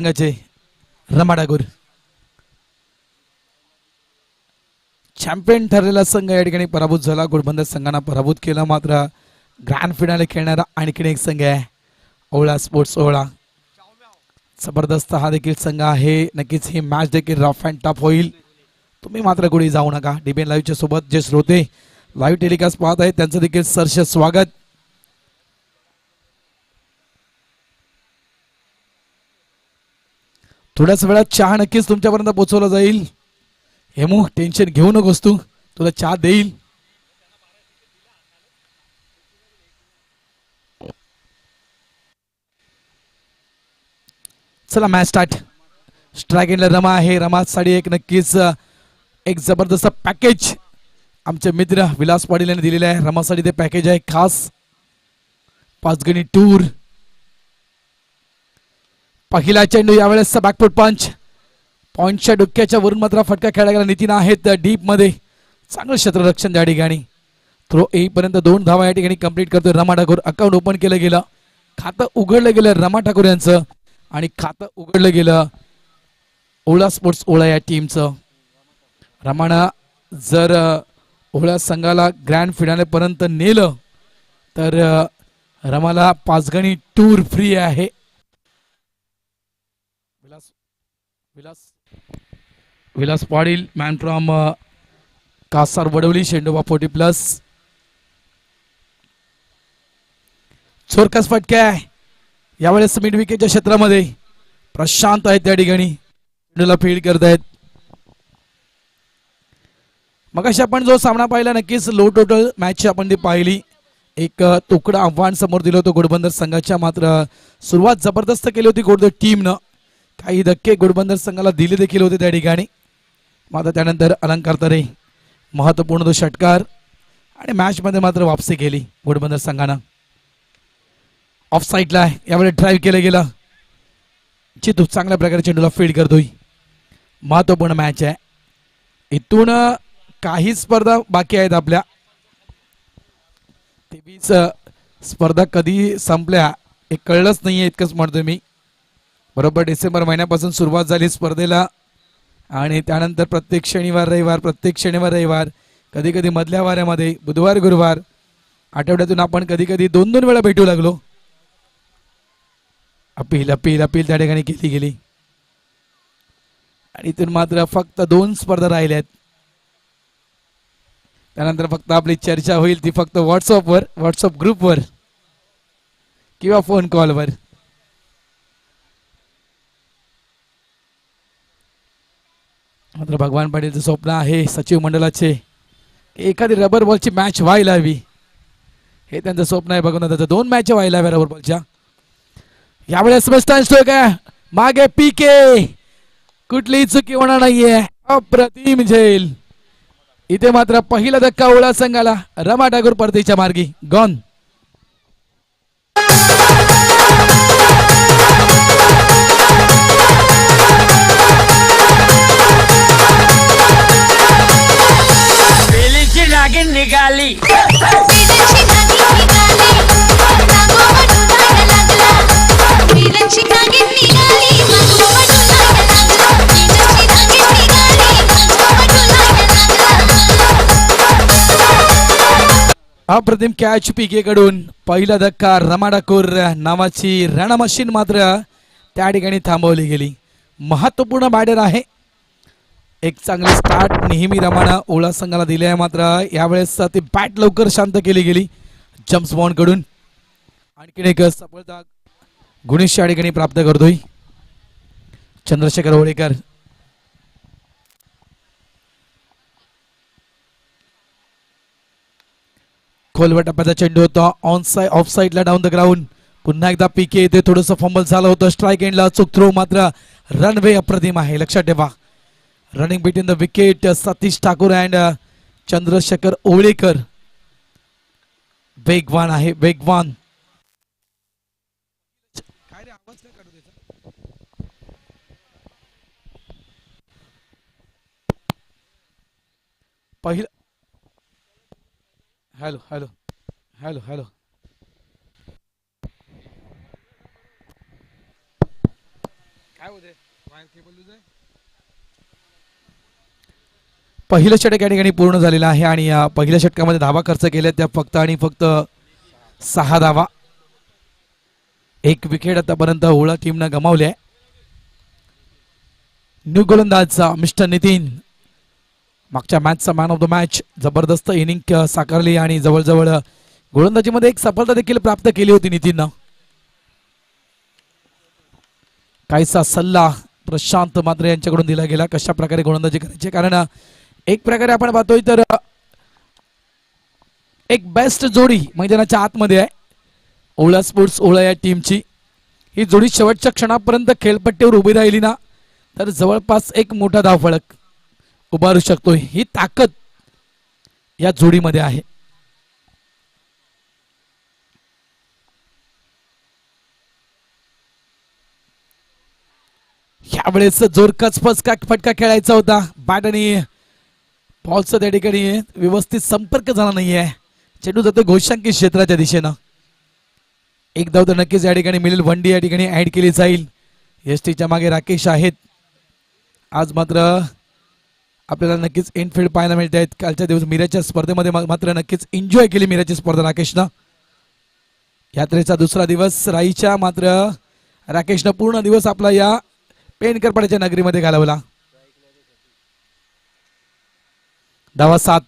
संघाचे रमा डागोर चॅम्पियन ठरलेला संघ या ठिकाणी पराभूत झाला. घोडबंदर संघांना पराभूत केला. मात्र ग्रँड फिनाले खेळणारा आणखीन एक संघ आहे ओळा स्पोर्ट्स ओळा. जबरदस्त हा देखील संघ आहे. नक्कीच ही मॅच देखील रफ अँड टफ होईल. तुम्ही मात्र कुठे जाऊ नका. डीबीएन लाईव्हच्या सोबत जे श्रोते लाईव्ह टेलिकास्ट पाहत आहेत त्यांचं देखील सहर्ष स्वागत. थोड्याच वेळात चहा नक्कीच तुमच्यापर्यंत पोहोचवला जाईल. हेमू टेन्शन घेऊ नकोस तू, तुला चहा देईल. चला मॅच स्टार्ट. स्ट्राईक एंडला रमा आहे. रमासाठी एक नक्कीच एक जबरदस्त पॅकेज आमचे मित्र विलास पाटील यांनी दिलेले आहे. रमासाठी ते पॅकेज आहे खास 5 गणी टूर. पहिला चेंडू यावेळेस बॅकफूट पंच. पॉइंटच्या डुक्क्याच्या वरून मात्र फटका खेळला गेला. नितीन आहेत डीप मध्ये. चांगलं क्षेत्ररक्षण त्या ठिकाणी. थ्रो येईपर्यंत 2 धावा या ठिकाणी कंप्लीट करतोय रमा ठाकूर. अकाउंट ओपन केलं गेलं. खातं उघडलं गेलं रमा ठाकूर यांचं आणि खातं उघडलं गेलं ओळा स्पोर्ट्स ओळा या टीमचं. रमाना जर ओळा संघाला ग्रँड फिनाले पर्यंत नेलं तर रमाला 5 गणी टूर फ्री आहे. Vilas Patil man from Kasar Wadavali शेंडोबा 40+. चोरकस फटका आहे यावेळेस मिड विकेटच्या क्षेत्रामध्ये. प्रशांत आहेत त्या ठिकाणी चेंडूला फील्ड करतायत. मगाशी आपण जो सामना पाहिला नक्कीच लो टोटल मॅच आपण ती पाहिली. एक तुकडं आव्हान समोर दिलं होतं घोडबंदर संघाच्या. मात्र सुरुवात जबरदस्त केली होती घोडबंदर टीमनं. काही धक्के घोडबंदर संघाला दिले देखील होते त्या ठिकाणी. मात्र त्यानंतर अलंकार तरे महत्वपूर्ण तो षटकार आणि मॅच मध्ये मात्र वापसी केली घोडबंदर संघानं. ऑफ साईडला यावेळी ड्राईव्ह केलं गेलं. चितू चांगल्या प्रकारे चेंडूला फील्ड करतोय. महत्वपूर्ण मॅच आहे. इथून काही स्पर्धा बाकी आहेत आपल्या. 23 स्पर्धा कधी संपल्या हे कळलंच नाहीये इतकंच म्हणतोय मी. बरोबर डिसेंबर महिन्यापासून सुरुवात झाली स्पर्धेला आणि त्यानंतर प्रत्येक शनिवार रविवार कधी कधी मधल्या वाऱ्यामध्ये बुधवार गुरुवार आठवड्यातून आपण कधी कधी 2-2 वेळा भेटू लागलो. अपील अपील अपील त्या ठिकाणी केली गेली आणि इथून मात्र फक्त 2 स्पर्धा राहिल्यात. त्यानंतर फक्त आपली चर्चा होईल ती फक्त व्हॉट्सअप ग्रुपवर किंवा फोन कॉलवर. मात्र भगवान पाटीलचं स्वप्न आहे सचिव मंडळाचे एखादी रबर बॉलची मॅच व्हायला हवी. हे त्यांचं स्वप्न आहे. बघून त्याचं 2 मॅच व्हायला हव्या रबर बॉलच्या. यावेळेस काय मागे पीके कुठलीही चुकी होणार नाहीये. अप्रतिम झेल. इथे मात्र पहिला धक्का ओळा संघाला. रमा ठाकूर परतीच्या मार्गी गॉन. निघाली अप्रतिम कॅच पीके कडून. पहिला धक्का रमा ठाकूर नावाची रणा मशीन मात्र त्या ठिकाणी थांबवली गेली. महत्वपूर्ण बॅटर आहे. एक चांगली स्टार्ट नेहमी रमाना ओळा संघाला दिले आहे. मात्र यावेळेस ती बॅट लवकर शांत केली गेली जम्प्स बॉन्ड कडून. आणखीन एक सफलता गुणेश या ठिकाणी प्राप्त करतोय चंद्रशेखर होळेकर. खोलवर टप्प्याचा चेंडू होता ऑफ साइडला डाऊन द ग्राउंड. पुन्हा एकदा पीके येते. थोडंसं फंबल झालं होतं. स्ट्राईक एंडला चूक थ्रो. मात्र रनवे अप्रतिम आहे. लक्षात ठेवा running between the wicket Satish Thakur and Chandrashekhar Olekar वेगवान आहे. वेगवान. पहिला हॅलो हॅलो हॅलो हॅलो काय पहिलं षटक या ठिकाणी पूर्ण झालेलं आहे आणि या पहिल्या षटकामध्ये धावा खर्च केल्या त्या फक्त आणि फक्त 6 धावा. एक विकेट आतापर्यंत ओळा टीमनं गमावली आहे. न्यू गोलंदाज मिस्टर नितीन मागच्या मॅचचा मॅन ऑफ द मॅच, जबरदस्त इनिंग साकारली आणि जवळजवळ गोलंदाजीमध्ये एक सफलता देखील प्राप्त केली होती नितीननं. काहीसा सल्ला प्रशांत मात्रे यांच्याकडून दिला गेला कशा प्रकारे गोलंदाजी करायची, कारण एक प्रकारे आपण पाहतोय तर एक बेस्ट जोडी मैदानाच्या आतमध्ये आहे ओळा स्पोर्ट्स ओळा या टीमची. ही जोडी शेवटच्या क्षणापर्यंत खेळपट्टीवर उभी राहिली ना तर जवळपास एक मोठा धावफलक उभारू शकतोय. ही ताकद या जोडीमध्ये आहे. यावेळेस जोरकस फटका खेळायचा होता. बॅट आणि बॉलचा त्या ठिकाणी व्यवस्थित संपर्क झाला नाहीये. चेंडू जातो घोषांकित क्षेत्राच्या दिशेनं. एक धाव तर नक्कीच या ठिकाणी मिळेल. वनडी या ठिकाणी ऍड केली जाईल. एसटीच्या मागे राकेश आहेत. आज मात्र आपल्याला नक्कीच इनफिल्ड पाहायला मिळत आहेत. कालच्या दिवस मिराच्या स्पर्धेमध्ये मात्र नक्कीच एन्जॉय केली मिराची स्पर्धा राकेशनं. यात्रेचा दुसरा दिवस राईच्या मात्र राकेशनं पूर्ण दिवस आपला या पेनकरपाड्याच्या नगरीमध्ये घालवला. धावा 7.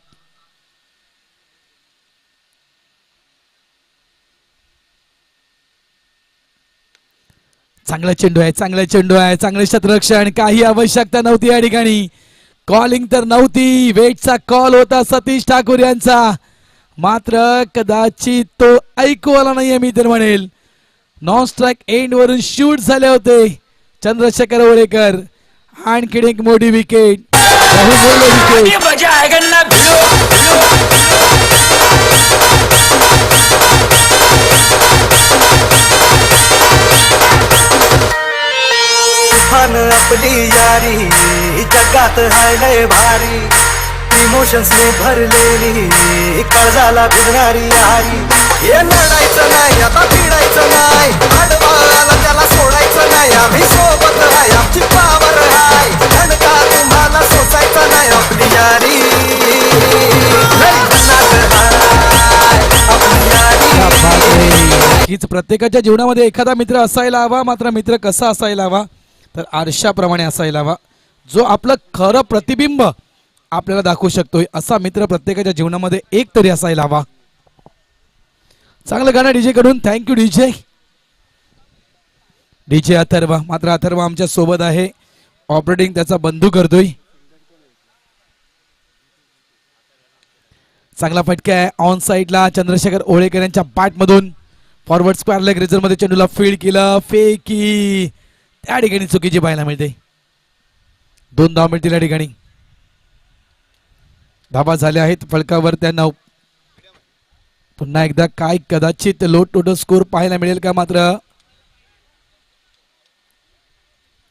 चांगला चेंडू आहे, चांगला चेंडू आहे, चांगले क्षेत्ररक्षण. काही आवश्यकता नव्हती या ठिकाणी. कॉलिंग तर नव्हती. वेटचा कॉल होता सतीश ठाकूर यांचा, मात्र कदाचित तो ऐकू आला नाहीये मी तर म्हणेल. नॉन स्ट्राईक एंड वरून शूट झाले होते चंद्रशेखर ओळेकर. आणखी एक मोठी विकेट. आपली यारी जगात हाय लय भारी, इमोशन्स ने भरलेली काळजाला भिडणारी यारी. हे लढायचं नाही आता भिडायचं नाही, आडवाला त्याला सोडायचं नाही. आम्ही सोबत हाय, आमची पावर हाय, धनका तुम्हाला सोसायचं नाही. आपली यारी हीच प्रत्येकाच्या जीवनामध्ये एखादा मित्र असायला हवा. मात्र मित्र कसा असायला हवा तर आरशाप्रमाणे असायला हवा, जो आपलं खरं प्रतिबिंब आपल्याला दाखवू शकतोय असा मित्र प्रत्येकाच्या जीवनामध्ये एक तरी असायला हवा. चांगलं गाणं डीजे कडून. Thank you DJ. डीजे अथर्व. मात्र अथर्व आमच्या सोबत आहे. ऑपरेटिंग त्याचा बंधू करतोय. चांगला फटका आहे ऑन साइडला चंद्रशेखर ओळेकर यांच्या बॅट मधून. फॉरवर्ड स्क्वेअर लेग रिझर्व मध्ये चेंडूला फील्ड केलं. फेकी त्या ठिकाणी चुकीची पाहायला मिळते. 2 धाव मिळतील या ठिकाणी. धाबा झाल्या आहेत फलकावर त्यांना. पुन्हा एकदा काय कदाचित लो टोटल स्कोर पाहायला मिळेल का, मात्र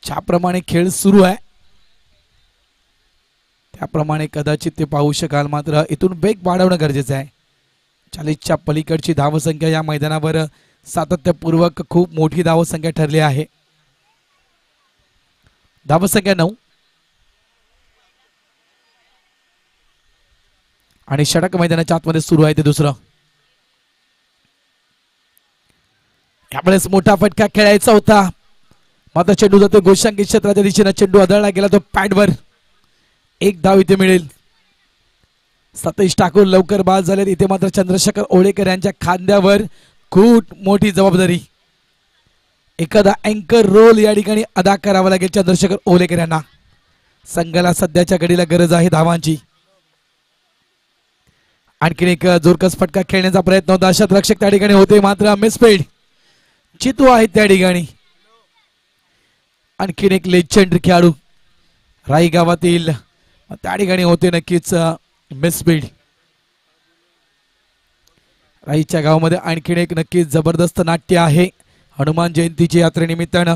ज्याप्रमाणे खेळ सुरू आहे त्याप्रमाणे कदाचित ते पाहू शकाल. मात्र इथून वेग वाढवणं गरजेचं आहे. 40च्या पलीकडची धावसंख्या या मैदानावर सातत्यपूर्वक खूप मोठी धावसंख्या ठरली आहे. धावसंख्या 9 आणि षटक मैदानाच्या आतमध्ये सुरू आहे ते दुसरं. यावेळेस मोठा फटका खेळायचा होता, मात्र चेंडू जातो गोशांकित क्षेत्राच्या दिशेने. चेंडू आदळला गेला तो पॅडवर. 1 धाव इथे मिळेल. सतीश ठाकूर लवकर बाद झाले. इथे मात्र चंद्रशेखर ओळेकर यांच्या खांद्यावर खूप मोठी जबाबदारी. एखादा अँकर रोल या ठिकाणी अदा करावा लागेल चंद्रशेखर ओळेकर यांना. संघाला सध्याच्या घडीला गरज आहे धावांची. आणखीन एक जोरकस फटका खेळण्याचा प्रयत्न होता. क्षेत्ररक्षक त्या ठिकाणी होते, मात्र मिसफील्ड. चितू आहेत त्या ठिकाणी. आणखीन एक लेजेंड खेळाडू राई गावातील त्या ठिकाणी होते नक्कीच मिसफील्ड. राईच्या गावामध्ये आणखीन एक नक्कीच जबरदस्त नाट्य आहे हनुमान जयंतीच्या यात्रेनिमित्तानं.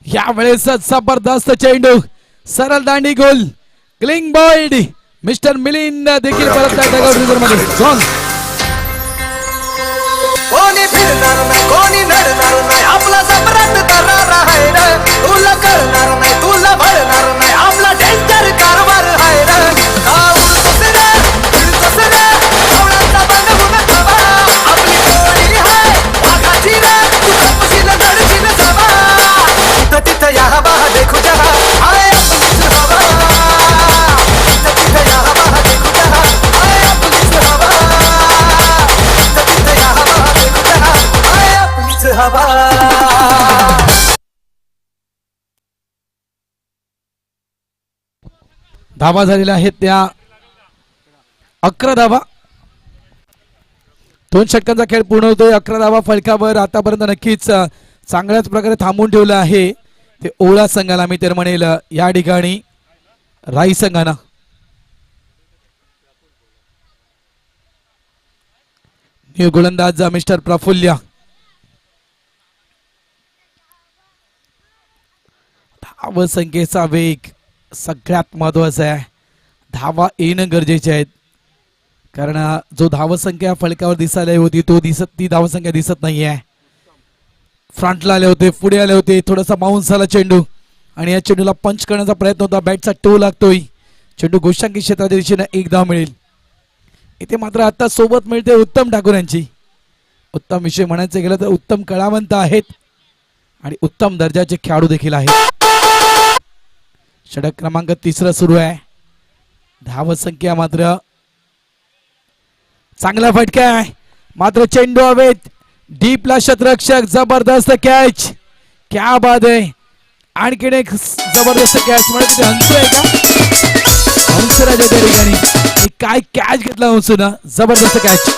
यावेळेस जबरदस्त चेंडू सरळ दांडी गोल क्लिंग बॉल्ड मिस्टर मिलिंद देखील परत मध्ये झोन कोणी फिरणार नाही कोणी नडणार नाही आपला सम्राट तरार आहे रे तुला करणार नाही तुला भरणार नाही आपला डेंजर कारभार आहे रे उडतोस रे फिरतोस रे आवळाचा बनवून खावा आपली टोळी आहे वाघाची रे तू तपशील लढशील जावा तिथं तिथं या हवा देखू जहा आहे आपलीच हवा तिथं तिथं या हवा देखू जहा आहे आपलीच हवा तिथं तिथं या हवा देखू जहा आहे आपलीच हवा धावा झालेल्या आहेत त्या 11 धावा 2 षटकांचा खेळ पूर्ण होतोय 11 धावा फलकावर आतापर्यंत नक्कीच चांगल्याच प्रकारे थांबून ठेवलं आहे ते ओळा संघाला मी तर म्हणेल या ठिकाणी राई संघाना न्यू गोलंदाज मिस्टर प्रफुल्य धाव संख्येचा वेग सगळ्यात महत्वाचा आहे धावा येणं गरजेचे आहेत कारण जो धावसंख्या फलकावर दिसायला होती ती धावसंख्या दिसत नाहीये फ्रंटला आले होते पुढे आले होते थोडासा बाउन्स झाला चेंडू आणि या चेंडूला पंच करण्याचा प्रयत्न होता बॅटचा टो लागतोय चेंडू गोशांकी क्षेत्राच्या दिशेने एक धाव मिळेल इथे मात्र आता सोबत मिळते उत्तम ठाकूर यांची उत्तम विषय म्हणायचं गेलं तर उत्तम कलावंत आहेत आणि उत्तम दर्जाचे खेळाडू देखील आहेत षटक क्रमांक 3 सुरू आहे धावसंख्या मात्र चांगला फटका आहे मात्र चेंडू हवेत डीपला शतरक्षक जबरदस्त कॅच क्या बात आहे आणखीन एक जबरदस्त कॅच म्हणजे हंसू आहे का हंसराजा त्या ठिकाणी काय कॅच घेतला हंसून जबरदस्त कॅच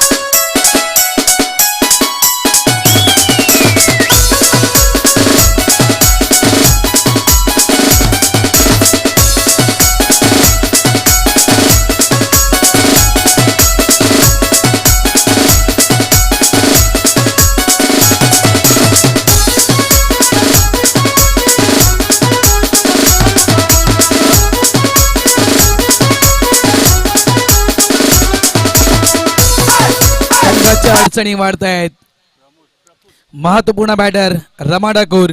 अडचणी वाढतायत महत्वपूर्ण बॅटर रमा ठाकूर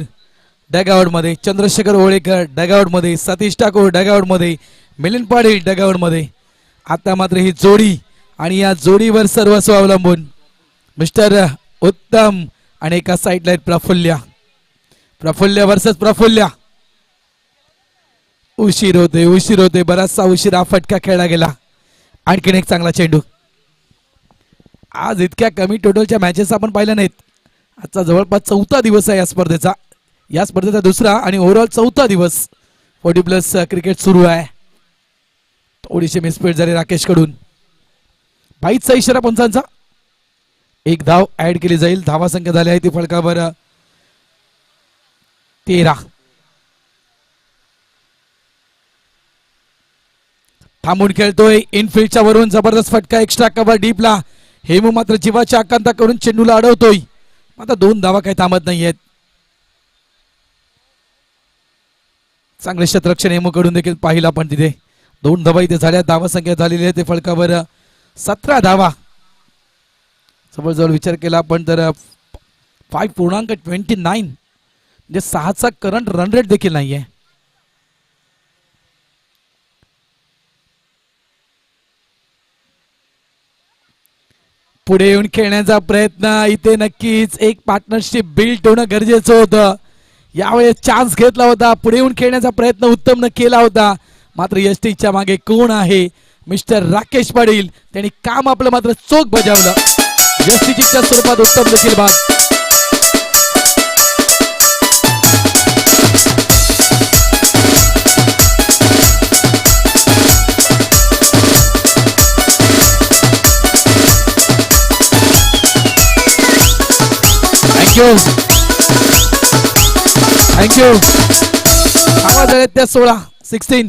डगआउट मध्ये चंद्रशेखर होळेकर डगआउट मध्ये सतीश ठाकूर डगआउट मध्ये मिलिंद पाटील डगआउट मध्ये आता मात्र ही जोडी आणि या जोडीवर सर्वस्व अवलंबून मिस्टर उत्तम आणि एका साईडला प्रफुल्य वर्सेस प्रफुल्य उशीर होते बराचसा उशीर हा फटका खेळला गेला आणखीन एक चांगला चेंडू आज इतक्या कमी टोटलच्या मॅचेस आपण पाहिल्या नाहीत आजचा जवळपास 4था दिवस आहे या स्पर्धेचा दुसरा आणि ओव्हरऑल 4था दिवस 40+ क्रिकेट सुरू आहे थोडीशी मिसफीट झाली राकेश कडून 22चा इशारा पंचांचा एक धाव ऍड केली जाईल धावा संख्या झाली आहे ती फलकावर 13 थांबून खेळतोय इनफिल्डच्या वरून जबरदस्त फटका एक्स्ट्रा कव्हर डीपला हेमू मात्र जीवाच्या आकांता करून चेंडूला अडवतोय आता 2 धावा काही थांबत नाहीयेत चांगले क्षेत्ररक्षण हेमू कडून देखील पाहिला पण तिथे 2 धावा इथे झाल्या धावा संख्या झालेली आहे ते फलकावर 17 धावा जवळजवळ विचार केला आपण तर 5.29 म्हणजे 6चा करंट रन रेट देखील नाहीये पुढे येऊन खेळण्याचा प्रयत्न इथे नक्कीच एक पार्टनरशिप बिल्ड होणं गरजेचं होतं यावेळेस चान्स घेतला होता पुढे येऊन खेळण्याचा प्रयत्न उत्तमनं केला होता मात्र यष्टीच्या मागे कोण आहे मिस्टर राकेश पाटील त्यांनी काम आपलं मात्र चोख बजावलं यष्टीच्या स्वरूपात उत्तम देखील भाग थँक्यू आवाज आहेत त्या 16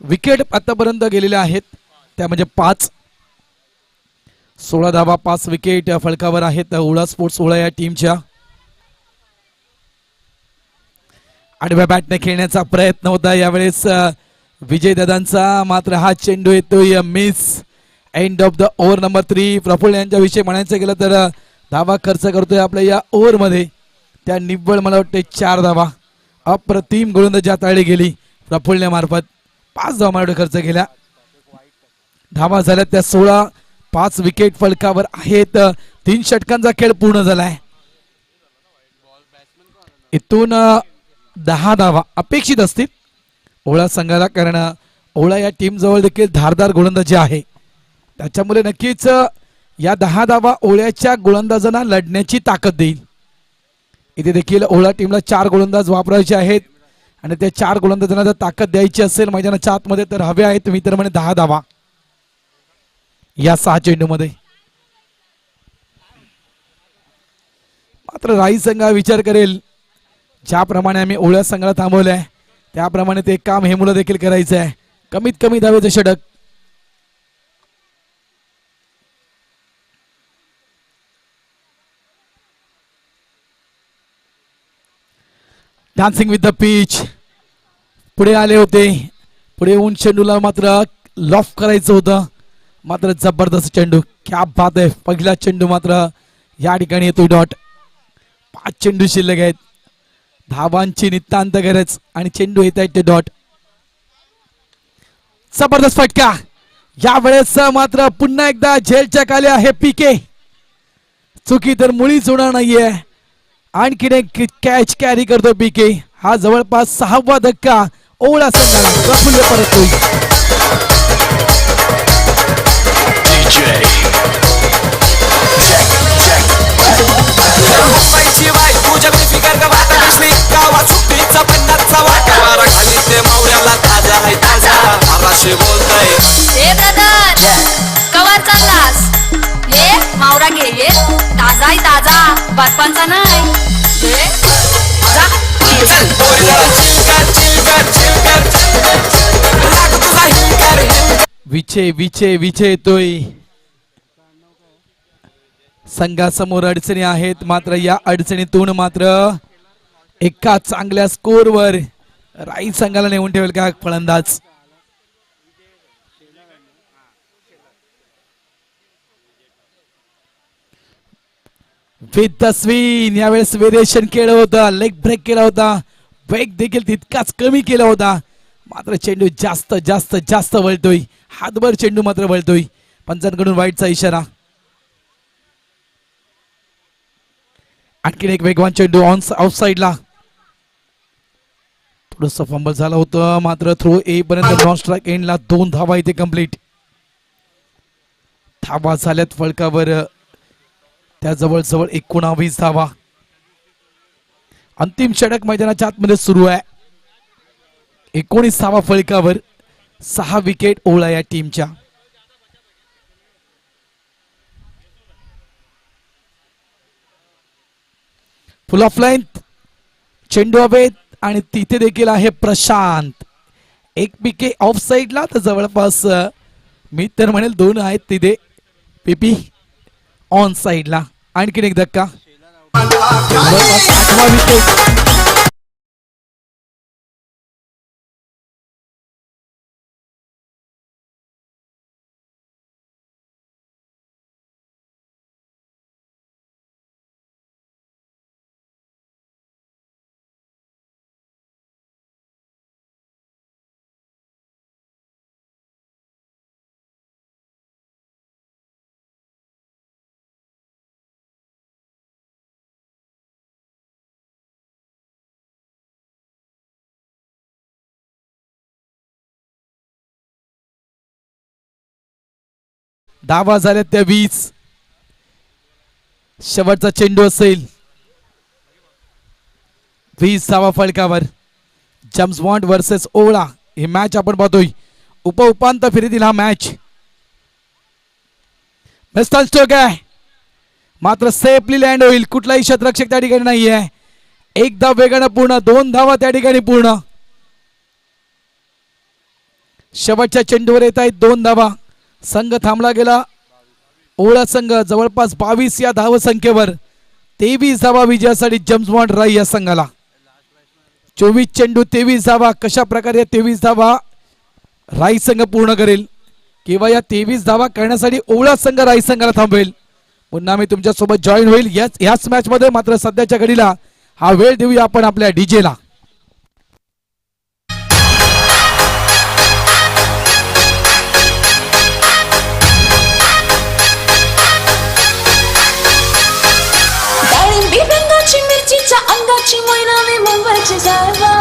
विकेट आतापर्यंत गेलेल्या आहेत त्या म्हणजे 5 16 धावा 5 विकेट फलकावर आहेत ओळा स्पोर्ट्स ओळा या टीमच्या. आडव्या बॅटने खेळण्याचा प्रयत्न होता यावेळेस विजय दादांचा, मात्र हा चेंडू येतोय miss. End of the over number 3. Praful यांच्याविषयी म्हणायचं गेलं तर धावा खर्च करतोय आपल्या या ओव्हरमध्ये. त्या निव्वळ मला वाटते 4 धावा. अप्रतिम गोलंदाजी हाताळली गेली प्रफुल्ल मार्फत. 5 धावा मला खर्च केल्या. धावा झाल्या त्या 16. 5 विकेट फलकावर आहेत. 3 षटकांचा खेळ पूर्ण झालाय. इथून 10 धावा अपेक्षित असतील ओळा संघाला, कारण ओळा या टीम जवळ देखील धारदार गोलंदाजी आहे. त्याच्यामुळे नक्कीच या 10 धावा ओळ्याच्या गोलंदाजांना लढण्याची ताकद देईल. इथे देखील ओळा टीमला 4 गोलंदाज वापरायचे आहेत आणि त्या 4 गोलंदाजांना जर ताकद द्यायची असेल मैदानाच्या आतमध्ये तर हवे आहेत मी तर म्हणे 10 धावा या 6 चेंडूमध्ये. मात्र राई संघ विचार करेल ज्याप्रमाणे आम्ही ओळ्या संघाला थांबवलंय त्याप्रमाणे ते काम हे मुलं देखील करायचं आहे. कमीत कमी धावेचे षटक. डान्सिंग विथ द पिच पुढे आले होते. पुढे येऊन चेंडूला मात्र लॉफ करायचं होतं. मात्र जबरदस्त चेंडू, क्या बात आहे. पहिला चेंडू मात्र या ठिकाणी येतोय डॉट. 5 चेंडू शिल्लक आहेत. धावांची नितांत गरज आणि चेंडू येत आहेत ते डॉट. जबरदस्त फटका. यावेळेस मात्र पुन्हा एकदा झेलच्या खाली आहे पीके. चुकी तर मुळीच होणार नाहीये. आणखीन एक कॅच कॅरी करतो पीके. हा जवळपास 6वा धक्का ओळा संघाला. प्रफुल्ल परततोय. मुंबईची बायको जगली फिकर गवात दिसली गावात सुट्टीचा पन्नासचा वाटा वारा खाली ते मावळ्याला ताजा आहे ताजा आराशी बोलतय. हे ब्रदर कवर चाललास? हे मावरा घे ये ताजा आहे ताजा, बर्फांचा नाही. हे जा चल पोरी जरा चिलकर चिलकर चिलकर लाग तुझा हिलकर हिलकर. विचे विचे विचे येतोय. संघासमोर अडचणी आहेत, मात्र या अडचणीतून मात्र एका चांगल्या स्कोरवर राई संघाला नेऊन ठेवेल का फलंदाज. विथ द स्विंग यावेळेस व्हेरिएशन केलं होतं. लेग ब्रेक केला होता. वेग देखील तितकाच कमी केला होता. मात्र चेंडू जास्त जास्त जास्त वळतोय. हातभर चेंडू मात्र वळतोय. पंचांकडून वाईटचा इशारा. आणखीन एक वेगवान चेंडू ऑन आउटसाइडला. थोडंसं फंबल झालं होतं, मात्र थ्रो येईपर्यंत नॉन स्ट्राईक एंडला 2 धावा इथे कंप्लीट. धावा झाल्यात फलकावर त्या जवळजवळ 19 धावा. अंतिम षटक मैदानाच्या आतमध्ये सुरू आहे. 19 धावा फलकावर. 6 विकेट ओळा या टीमच्या. फुल ऑफ लेंथ चेंडू हवेत आणि तिथे देखील आहे प्रशांत. एक पीके ऑफ साइडला तर जवळपास मी तर म्हणेल 2 आहेत तिथे पीपी ऑन साइडला. आणखीन एक धक्का. जवळपास 8वा विकेट. धावा झाल्या त्या 20. शेवटचा चेंडू असेल. 20 धावा फलकावर. जेम्स बॉन्ड वर्सेस ओळा ही मॅच आपण पाहतोय. उपांत्य फेरीतील हा मॅच. बेस्ट स्ट्रोक आहे, मात्र सेफली लँड होईल. कुठलाही शतरक्षक त्या ठिकाणी नाही आहे. 1 धाव वेगानं पूर्ण. 2 धावा त्या ठिकाणी पूर्ण. शेवटच्या चेंडूवर येत आहेत 2 धावा. संघ थांबला गेला ओवळा संघ जवळपास 22 या धावसंख्येवर 23 धावा विजयासाठी जेम्स बॉन्ड राई या संघाला. 24 चेंडू 23 धावा. कशा प्रकारे 23 धावा राई संघ पूर्ण करेल किंवा या 23 धावा करण्यासाठी ओवळा संघ राई संघाला थांबवेल. पुन्हा मी तुमच्या सोबत जॉईन होईल याच मॅच मध्ये. मात्र सध्याच्या घडीला हा वेळ देऊया आपण आपल्या डीजे ला. डाळिंबी रंगाची मिरचीच्या अंगाची मैना मी मुंबईची जागा.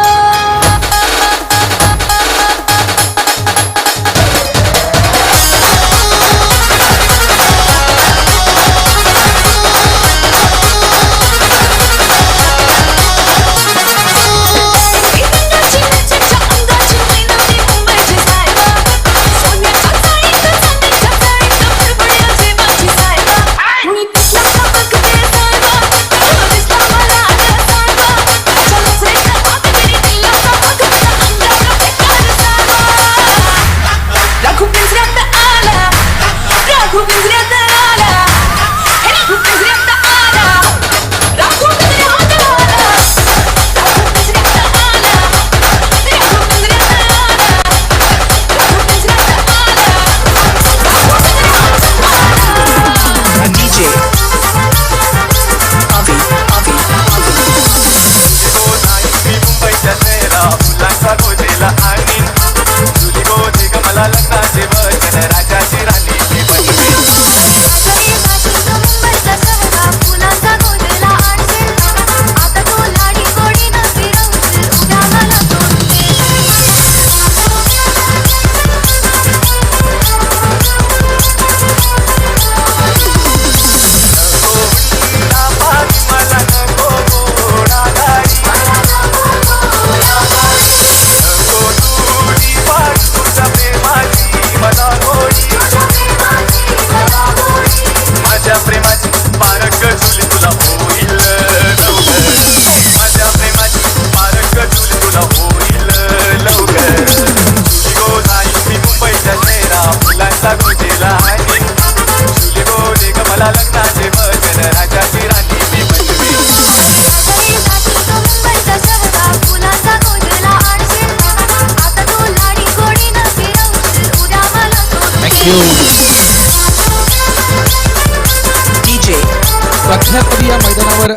प्रख्यातपदी या मैदानावर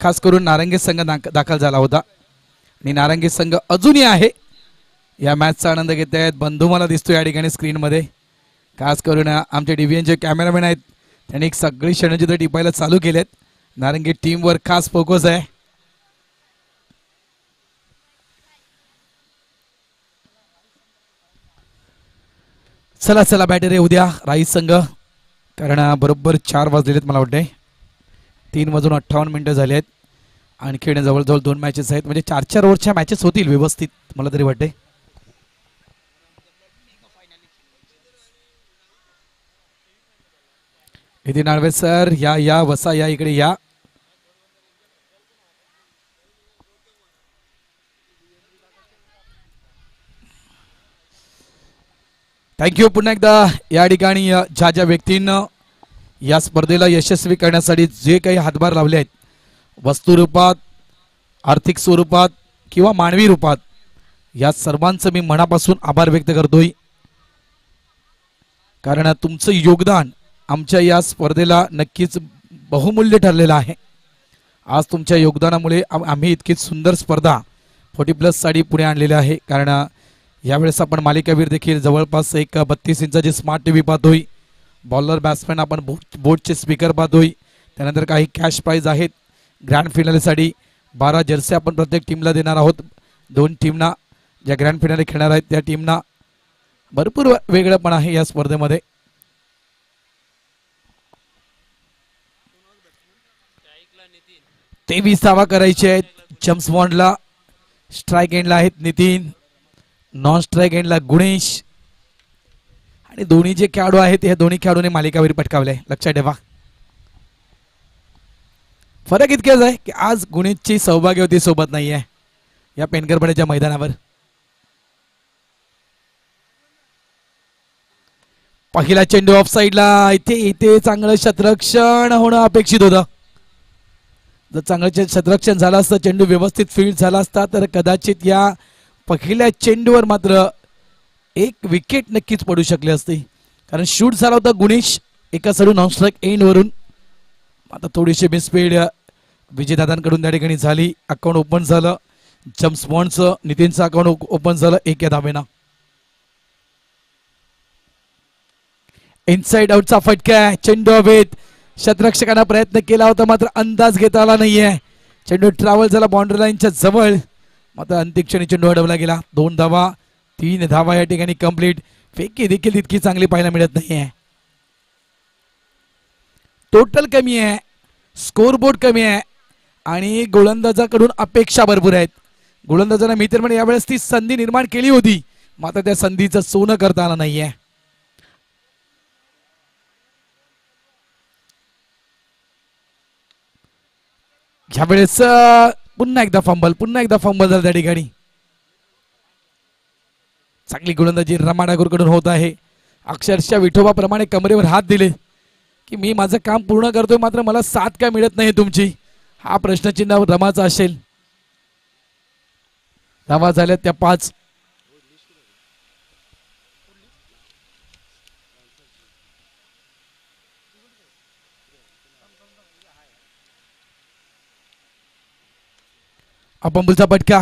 खास करून नारंगी संघ दाखल झाला होता आणि नारंगी संघ अजूनही आहे या मॅचचा आनंद घेत आहेत. बंधू मला दिसतो या ठिकाणी स्क्रीन मध्ये. खास करून आमचे डिव्हिजन जे कॅमेरामॅन आहेत त्यांनी एक सगळी षडयंत्र टिपायला चालू केलेत. नारंगी टीम वर खास फोकस आहे. चला चला बॅटर उद्या राई संघ, कारण बरोबर 4 वाजलेत मला वाटते. 3:58 झाले आहेत. आणखी जवळजवळ 2 मॅचेस आहेत, म्हणजे 4-4 ओव्हरच्या मॅचेस होतील व्यवस्थित मला तरी वाटते. नितीन नाळवे सर या वसा या इकडे या. थँक्यू. पुन्हा एकदा या ठिकाणी ज्या ज्या व्यक्तींना या स्पर्धेला यशस्वी करण्यासाठी जे काही हातभार लावले आहेत, वस्तू रूपात, आर्थिक स्वरूपात किंवा मानवी रूपात, या सर्वांचं मी मनापासून आभार व्यक्त करतोय. कारण तुमचं योगदान आमच्या या स्पर्धेला नक्कीच बहुमूल्य ठरलेलं आहे. आज तुमच्या योगदानामुळे आम्ही इतकी सुंदर स्पर्धा 40+ साठी पुढे आणलेली आहे. कारण यावेळेस आपण मालिकावीर देखील जवळपास एक 32 इंचाची स्मार्ट टीव्ही पाहतोय. बॉलर बॅट्समॅन आपण बोटचे स्पीकर पाहतोय. त्यानंतर काही कॅश प्राइज आहेत. ग्रँड फिनालेसाठी 12 जर्सी आपण प्रत्येक टीमला देणार आहोत. 2 टीमना ज्या ग्रँड फिनाले खेळणार आहेत त्या टीमना भरपूर वेगळं पण आहे या स्पर्धेमध्ये. ते 20 धावा करायचे आहेत. जेम्स बॉन्डला स्ट्राईक एंडला आहेत नितीन, नॉन स्ट्राईक एंडला गुणेश, आणि दोन्ही जे खेळाडू आहेत या दोन्ही खेळाडूने मालिकावीर पटकावले. लक्षात ठेवा. फरक इतकेच आहे की आज गुणेशची सौभाग्यवती सोबत नाहीये या पेनकरपड्याच्या मैदानावर. पहिला चेंडू ऑफ साईडला. इथे इथे चांगलं क्षेत्ररक्षण होणं अपेक्षित होतं. जर चांगलं क्षेत्ररक्षण झालं असतं, चेंडू व्यवस्थित फील्ड झाला असता तर कदाचित या पहिल्या चेंडूवर मात्र एक विकेट नक्कीच पडू शकले असते. कारण शूट झाला होता गुणेश एका सडू नॉनस्ट्राईक एंड वरून. आता थोडीशी मिसफील्ड विजयदादांकडून त्या ठिकाणी झाली. अकाउंट ओपन झालं. जम्स बॉन्डचं नितीनचं अकाउंट ओपन झालं 1 धावेनं. इनसाइड आउटचा फटका. चेंडू हवेत. क्षेत्ररक्षकांना प्रयत्न केला होता मात्र अंदाज घेता आला नाहीये. चेंडू ट्रॅव्हल झाला बाउंड्री लाईनच्या जवळ, मात्र अंतिम क्षणी चेंडू अडवला गेला. 2 धावा 3 धावा या ठिकाणी कंप्लीट. फेकी देखील तितकी चांगली पाहायला मिळत नाहीये. टोटल कमी आहे, स्कोरबोर्ड कमी आहे आणि गोलंदाजाकडून अपेक्षा भरपूर आहेत. गोलंदाजांना मी तर म्हणे यावेळेस ती संधी निर्माण केली होती, मात्र त्या संधीचं सोनं करता आलं नाहीये. यावेळेस पुन्हा एकदा फंबल झाला त्या ठिकाणी. चांगली गोलंदाजी रमा ठाकूरकडून होत आहे. अक्षरशः विठोबाप्रमाणे कमरेवर हात दिले की मी माझं काम पूर्ण करतोय, मात्र मला साथ काय मिळत नाही तुमची, हा प्रश्नचिन्ह रमाचा असेल. धावा झाल्या त्या 5. अपंबुलचा पटका.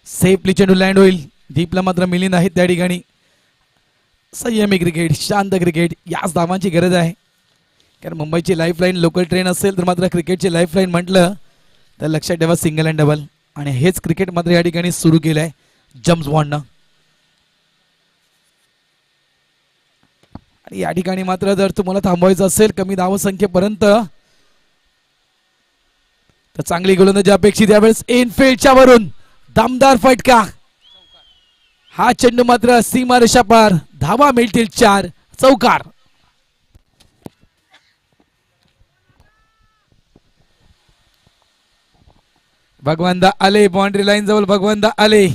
सेफली चेंडू लँड होईल. दीपला मात्र मिलिंद आहेत त्या ठिकाणी. संयमी क्रिकेट, शांत क्रिकेट, याच धावांची गरज आहे. कारण मुंबईची लाईफलाईन लोकल ट्रेन असेल तर मात्र क्रिकेटची लाईफलाईन म्हटलं तर लक्षात ठेवा सिंगल अँड डबल. आणि हेच क्रिकेट मात्र या ठिकाणी सुरू केलं आहे जम्स बॉन्डनं. आणि या ठिकाणी मात्र जर तुम्हाला थांबवायचं असेल कमी धावसंख्येपर्यंत तर चांगली गोलंदाजी अपेक्षित. यावेळेस इनफिल्डच्या वरून दमदार फटका. हा चेंडू मात्र सीमारेषा पार. धावा मिळतील 4. चौकार. भगवंदा आले बाउंड्री लाईन जवळ. भगवंदा आले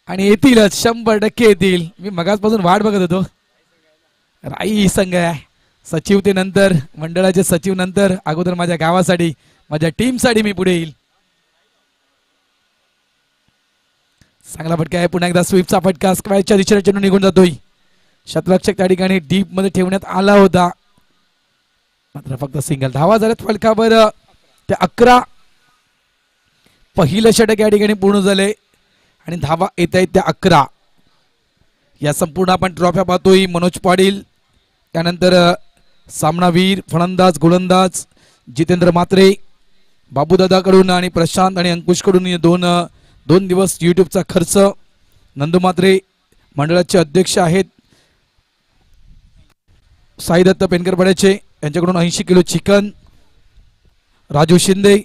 आणि येतीलच, 100% येतील. मी मगाचपासून वाट बघत होतो. राई संघ आहे. सचिव ते नंतर, मंडळाचे सचिव नंतर, अगोदर माझ्या गावासाठी माझ्या टीमसाठी मी पुढे येईल. चांगला फटका आहे. पुन्हा एकदा स्वीपचा फटका. स्क्वॅरच्या दिशेने चेंडू निघून जातोय. क्षेत्ररक्षक त्या ठिकाणी डीप मध्ये ठेवण्यात आला होता, मात्र फक्त सिंगल. धावा झाल्यात फलकावर त्या 11. पहिलं षटक या ठिकाणी पूर्ण झाले आणि धावा येत आहेत त्या 11. या संपूर्ण आपण ट्रॉफ्या पाहतोय. मनोज पाटील, त्यानंतर सामनावीर, फलंदाज, गोलंदाज जितेंद्र मात्रे, बाबूदादाकडून आणि प्रशांत आणि अंकुशकडून दोन दिवस युट्यूबचा खर्च. नंदू मात्रे मंडळाचे अध्यक्ष आहेत. साई दत्त पेनकर पड्याचे, यांच्याकडून 80 किलो चिकन. राजू शिंदे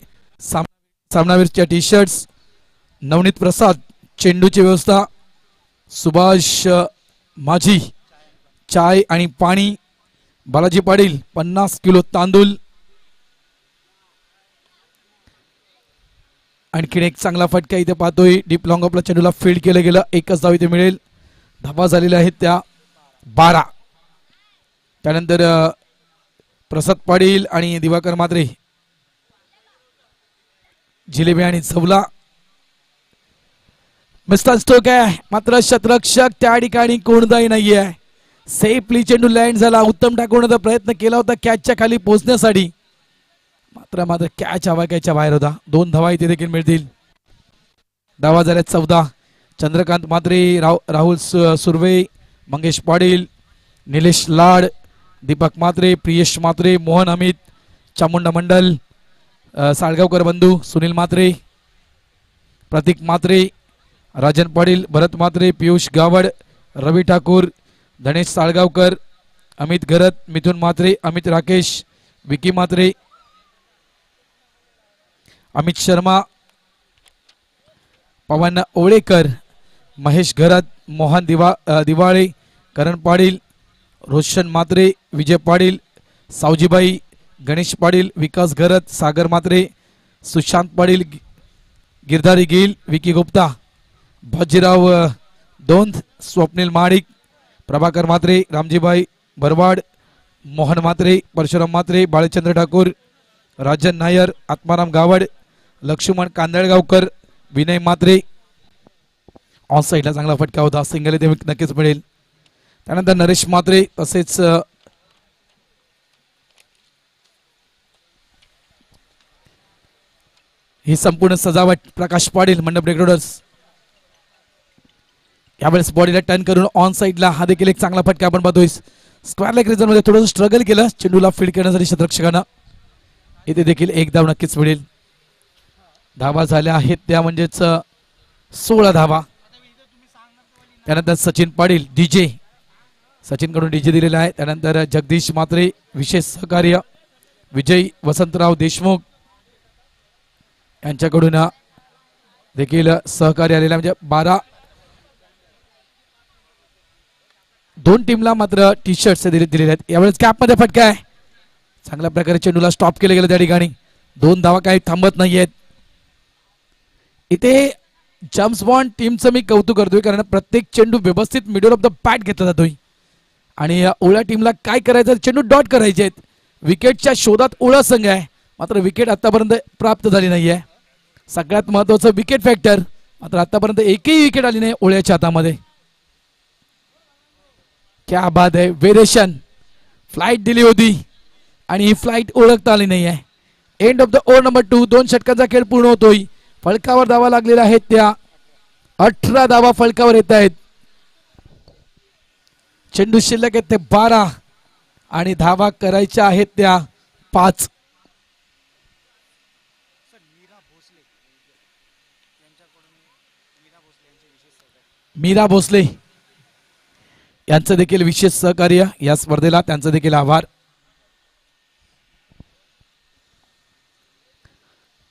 सामनावीरच्या टी शर्ट्स. नवनीत प्रसाद चेंडूची व्यवस्था. सुभाष माझी चाय आणि पाणी. बालाजी पाटील 50 किलो तांदूळ. आणखीन एक चांगला फटका इथे पाहतोय. डीप लॉंग ऑफला चेंडूला फील्ड केलं गेलं. 1च धाव इथे मिळेल. धावा झालेल्या आहेत त्या 12. त्यानंतर प्रसाद पाटील आणि दिवाकर मात्रे, जिलेबी आणि चवला. मिस्टर स्टोक आहे, मात्र क्षेत्ररक्षक त्या ठिकाणी कोणताही नाहीये. सेफली चेंडू लँड झाला. उत्तम टाकवण्याचा प्रयत्न केला होता कॅचच्या खाली पोहोचण्यासाठी, मात्र कॅच आवाक्याच्या बाहेर होता. 2 धावा इथे देखील मिळतील. धावा झाल्या 14. चंद्रकांत मात्रे, राहुल सुर्वे, मंगेश पाटील, निलेश लाड, दीपक मात्रे, प्रियेश मात्रे, मोहन अमित, चामुंडा मंडल, साळगावकर बंधू, सुनील मात्रे, प्रतीक मात्रे, राजन पाटील, भरत मात्रे, पियुष गावड, रवी ठाकूर, धनेश साळगावकर, अमित घरत, मिथुन मात्रे, अमित राकेश, विकी मात्रे, अमित शर्मा, पवन ओळेकर, महेश घरत, मोहन दिवाळे, करण पाटील, रोशन मात्रे, विजय पाटील, सावजीबाई, गणेश पाटील, विकास घरत, सागर मात्रे, सुशांत पाटील, गिरधारी गिल, विकी गुप्ता, बाजीराव दोंद, स्वप्नील माडिक, प्रभाकर म्हात्रे, रामजीबाई भरवाड, मोहन म्हात्रे, परशुराम म्हात्रे, बाळचंद्र ठाकूर, राजन नायर, आत्माराम गावड, लक्ष्मण कांदळगावकर, विनय म्हात्रे. ऑन साईडला चांगला फटका होता, सिंगल इथे नक्कीच मिळेल. त्यानंतर नरेश म्हात्रे तसेच ही संपूर्ण सजावट प्रकाश पाटील मंडप रेकॉर्डर्स. यावेळेस बॉडीला टर्न करून ऑन साईडला हा देखील एक चांगला फटका आपण पाहतोय. स्क्वेअर लेग रिझन मध्ये थोडंसं स्ट्रगल केलं चेंडूला फील्ड करण्यासाठी क्षेत्ररक्षकांना. इथे देखील एक धाव नक्कीच मिळेल. धावा झाल्या आहेत त्या म्हणजेच 16 धावा. त्यानंतर सचिन पाटील डीजे, सचिन कडून डीजे दिलेला आहे. त्यानंतर जगदीश म्हात्रे विशेष सहकार्य, विजय वसंतराव देशमुख यांच्याकडून देखील सहकार्य आलेला म्हणजे 12 दोन टीमला मात्र टी शर्ट्स दिलेले आहेत. यावेळेस कॅप मध्ये फटका आहे. चांगल्या प्रकारे चेंडूला स्टॉप केलं गेलं त्या ठिकाणी. 2 धावा काही थांबत नाहीयेत. इथे जम्स बॉन्ड टीमचं मी कौतुक करतोय कारण प्रत्येक चेंडू व्यवस्थित मिडल ऑफ द बॅट घेतला जातोय आणि ओळा टीमला काय करायचं, चेंडू डॉट करायचे आहेत. विकेटच्या शोधात ओळा संघ आहे मात्र विकेट आतापर्यंत प्राप्त झाली नाहीये. सगळ्यात महत्वाचं विकेट फॅक्टर मात्र आतापर्यंत एकही विकेट आली नाही ओळ्याच्या हातामध्ये. क्या बात आहे. वेरिएशन फ्लाइट दिली होती आणि ही फ्लाइट ओळखता आली नाही आहे. End of the over number 2. 2 षटकांचा खेळ पूर्ण होतोय. फलकावर धावा लागलेल्या आहेत त्या 18 धावा फलकावर येत आहेत. चेंडू शिल्लक आहेत ते 12 आणि धावा करायच्या आहेत त्या 5. मीरा भोसले यांचं देखील विशेष सहकार्य या स्पर्धेला, त्यांचं देखील आभार.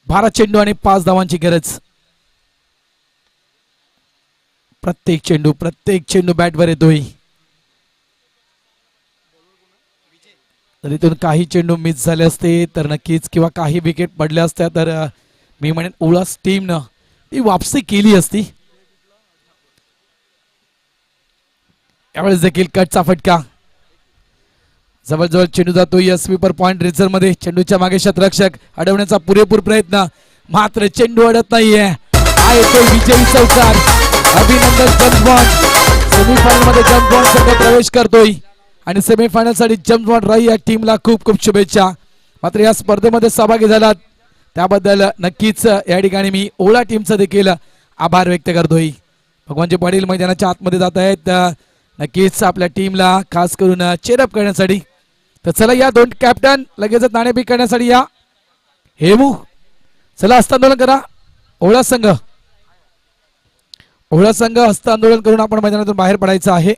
12 चेंडू आणि 5 धावांची गरज. प्रत्येक चेंडू बॅटवर येतोय. तर इथून काही चेंडू मिस झाले असते तर नक्कीच किंवा काही विकेट पडल्या असत्या तर मी म्हणेन उल्हास टीमनं ती वापसी केली असती. यावेळेस देखील कटचा फटका. जवळजवळ चेंडू जातो या स्वीपर पॉइंट रिझर्व मध्ये. चेंडूच्या मागे क्षेत्ररक्षक अडवण्याचा पुरेपूर प्रयत्न मात्र चेंडू अडत नाहीये. हा येतो विजयी चौकार. अभिनंदन जम्स बॉन्ड सेमीफायनल मध्ये जम्स बॉन्ड संघ प्रवेश करतोय आणि सेमीफायनल साठी जम्स बॉन्ड राई या टीमला खूप खूप शुभेच्छा. मात्र या स्पर्धेमध्ये सहभागी झालात त्याबद्दल नक्कीच या ठिकाणी मी ओळा टीमचा देखील आभार व्यक्त करतोय. भगवानजी पाटील मैदानाच्या आतमध्ये जात आहेत नक्कीच आपल्या टीमला खास करून चेअरअप करण्यासाठी. तर चला या 2 कॅप्टन लगेचच नाणेफेक करण्यासाठी या. हेमू चला हस्तांदोलन करा. ओळा संघ हस्तांदोलन करून आपण मैदानातून बाहेर पडायचं आहे.